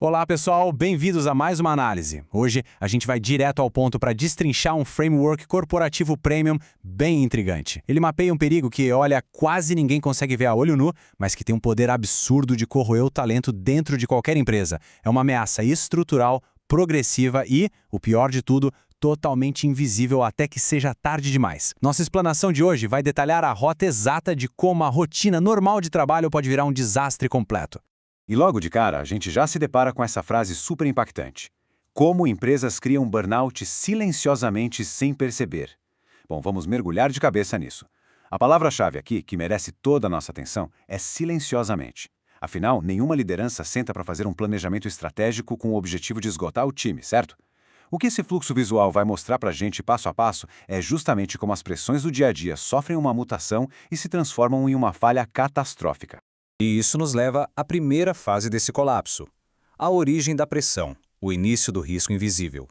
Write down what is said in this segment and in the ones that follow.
Olá pessoal, bem-vindos a mais uma análise. Hoje a gente vai direto ao ponto para destrinchar um framework corporativo premium bem intrigante. Ele mapeia um perigo que, olha, quase ninguém consegue ver a olho nu, mas que tem um poder absurdo de corroer o talento dentro de qualquer empresa. É uma ameaça estrutural, progressiva e, o pior de tudo, totalmente invisível até que seja tarde demais. Nossa explanação de hoje vai detalhar a rota exata de como a rotina normal de trabalho pode virar um desastre completo. E logo de cara, a gente já se depara com essa frase super impactante. Como empresas criam burnout silenciosamente sem perceber. Bom, vamos mergulhar de cabeça nisso. A palavra-chave aqui, que merece toda a nossa atenção, é silenciosamente. Afinal, nenhuma liderança senta para fazer um planejamento estratégico com o objetivo de esgotar o time, certo? O que esse fluxo visual vai mostrar para a gente passo a passo é justamente como as pressões do dia a dia sofrem uma mutação e se transformam em uma falha catastrófica. E isso nos leva à primeira fase desse colapso, a origem da pressão, o início do risco invisível.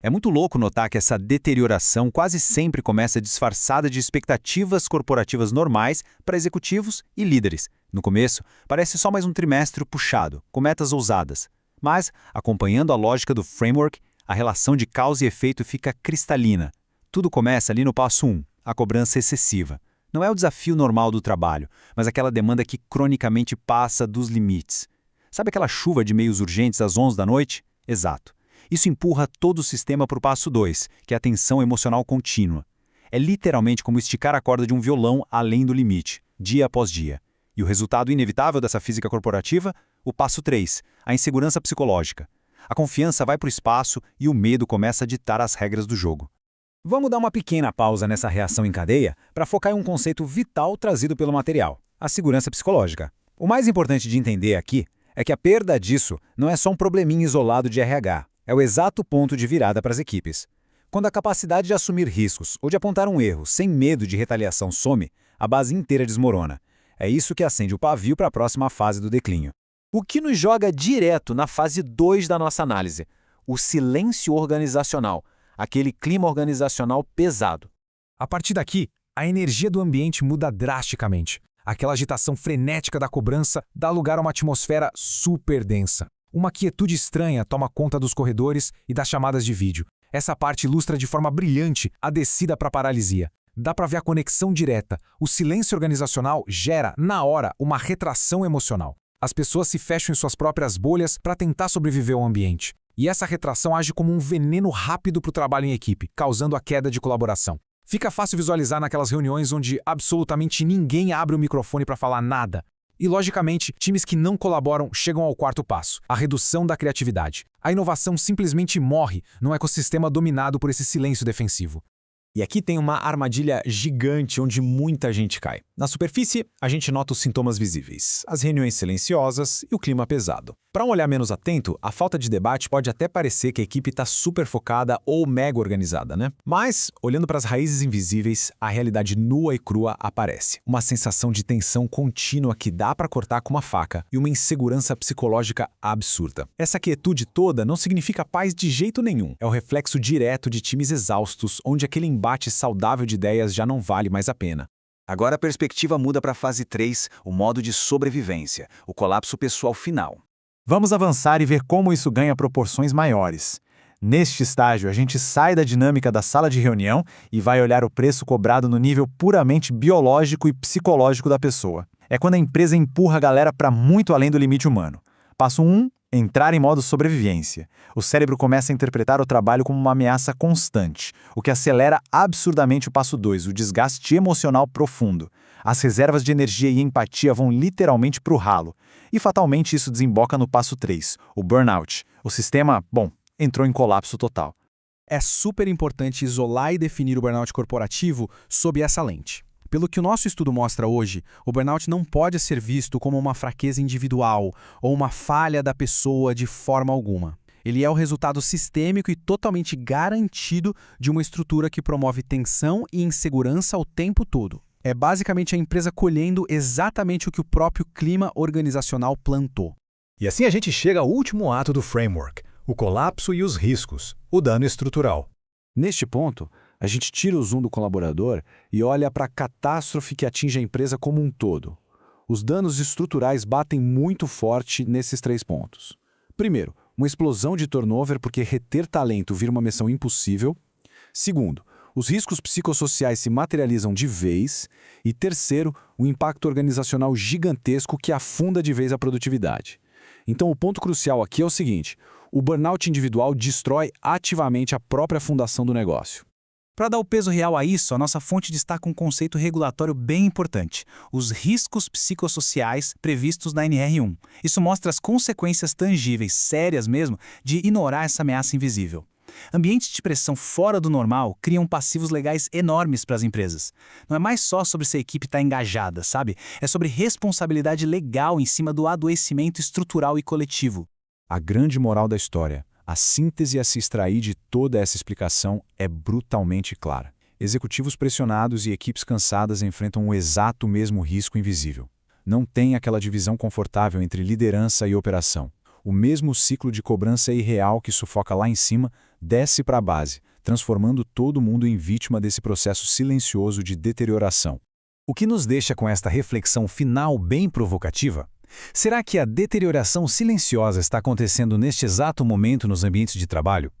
É muito louco notar que essa deterioração quase sempre começa disfarçada de expectativas corporativas normais para executivos e líderes. No começo, parece só mais um trimestre puxado, com metas ousadas. Mas, acompanhando a lógica do framework, a relação de causa e efeito fica cristalina. Tudo começa ali no passo 1, a cobrança excessiva. Não é o desafio normal do trabalho, mas aquela demanda que cronicamente passa dos limites. Sabe aquela chuva de e-mails urgentes às 11 da noite? Exato. Isso empurra todo o sistema para o passo 2, que é a tensão emocional contínua. É literalmente como esticar a corda de um violão além do limite, dia após dia. E o resultado inevitável dessa física corporativa? O passo 3, a insegurança psicológica. A confiança vai para o espaço e o medo começa a ditar as regras do jogo. Vamos dar uma pequena pausa nessa reação em cadeia para focar em um conceito vital trazido pelo material, a segurança psicológica. O mais importante de entender aqui é que a perda disso não é só um probleminha isolado de RH, é o exato ponto de virada para as equipes. Quando a capacidade de assumir riscos ou de apontar um erro sem medo de retaliação some, a base inteira desmorona. É isso que acende o pavio para a próxima fase do declínio. O que nos joga direto na fase 2 da nossa análise, o silêncio organizacional. Aquele clima organizacional pesado. A partir daqui, a energia do ambiente muda drasticamente. Aquela agitação frenética da cobrança dá lugar a uma atmosfera super densa. Uma quietude estranha toma conta dos corredores e das chamadas de vídeo. Essa parte ilustra de forma brilhante a descida para a paralisia. Dá para ver a conexão direta. O silêncio organizacional gera, na hora, uma retração emocional. As pessoas se fecham em suas próprias bolhas para tentar sobreviver ao ambiente. E essa retração age como um veneno rápido para o trabalho em equipe, causando a queda de colaboração. Fica fácil visualizar naquelas reuniões onde absolutamente ninguém abre o microfone para falar nada. E, logicamente, times que não colaboram chegam ao quarto passo, a redução da criatividade. A inovação simplesmente morre num ecossistema dominado por esse silêncio defensivo. E aqui tem uma armadilha gigante onde muita gente cai. Na superfície, a gente nota os sintomas visíveis, as reuniões silenciosas e o clima pesado. Para um olhar menos atento, a falta de debate pode até parecer que a equipe está super focada ou mega organizada, né? Mas, olhando para as raízes invisíveis, a realidade nua e crua aparece. Uma sensação de tensão contínua que dá para cortar com uma faca e uma insegurança psicológica absurda. Essa quietude toda não significa paz de jeito nenhum. É o reflexo direto de times exaustos, onde aquele embate saudável de ideias já não vale mais a pena. Agora a perspectiva muda para a fase 3, o modo de sobrevivência, o colapso pessoal final. Vamos avançar e ver como isso ganha proporções maiores. Neste estágio, a gente sai da dinâmica da sala de reunião e vai olhar o preço cobrado no nível puramente biológico e psicológico da pessoa. É quando a empresa empurra a galera para muito além do limite humano. Passo 1, entrar em modo sobrevivência. O cérebro começa a interpretar o trabalho como uma ameaça constante, o que acelera absurdamente o passo 2, o desgaste emocional profundo. As reservas de energia e empatia vão literalmente para o ralo. E fatalmente isso desemboca no passo 3, o burnout. O sistema, entrou em colapso total. É super importante isolar e definir o burnout corporativo sob essa lente. Pelo que o nosso estudo mostra hoje, o burnout não pode ser visto como uma fraqueza individual ou uma falha da pessoa de forma alguma. Ele é o resultado sistêmico e totalmente garantido de uma estrutura que promove tensão e insegurança o tempo todo. É basicamente a empresa colhendo exatamente o que o próprio clima organizacional plantou. E assim a gente chega ao último ato do framework, o colapso e os riscos, o dano estrutural. Neste ponto, a gente tira o zoom do colaborador e olha para a catástrofe que atinge a empresa como um todo. Os danos estruturais batem muito forte nesses 3 pontos. Primeiro, uma explosão de turnover porque reter talento vira uma missão impossível. Segundo, os riscos psicossociais se materializam de vez. E terceiro, um impacto organizacional gigantesco que afunda de vez a produtividade. Então o ponto crucial aqui é o seguinte: o burnout individual destrói ativamente a própria fundação do negócio. Para dar o peso real a isso, a nossa fonte destaca um conceito regulatório bem importante: os riscos psicossociais previstos na NR1. Isso mostra as consequências tangíveis, sérias mesmo, de ignorar essa ameaça invisível. Ambientes de pressão fora do normal criam passivos legais enormes para as empresas. Não é mais só sobre se a equipe está engajada, sabe? É sobre responsabilidade legal em cima do adoecimento estrutural e coletivo. A grande moral da história, a síntese a se extrair de toda essa explicação é brutalmente clara. Executivos pressionados e equipes cansadas enfrentam o exato mesmo risco invisível. Não tem aquela divisão confortável entre liderança e operação. O mesmo ciclo de cobrança irreal que sufoca lá em cima desce para a base, transformando todo mundo em vítima desse processo silencioso de deterioração. O que nos deixa com esta reflexão final bem provocativa? Será que a deterioração silenciosa está acontecendo neste exato momento nos ambientes de trabalho?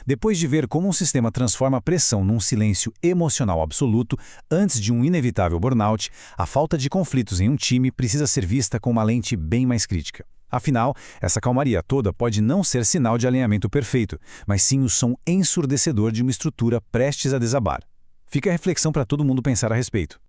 Depois de ver como um sistema transforma a pressão num silêncio emocional absoluto antes de um inevitável burnout, a falta de conflitos em um time precisa ser vista com uma lente bem mais crítica. Afinal, essa calmaria toda pode não ser sinal de alinhamento perfeito, mas sim o som ensurdecedor de uma estrutura prestes a desabar. Fica a reflexão para todo mundo pensar a respeito.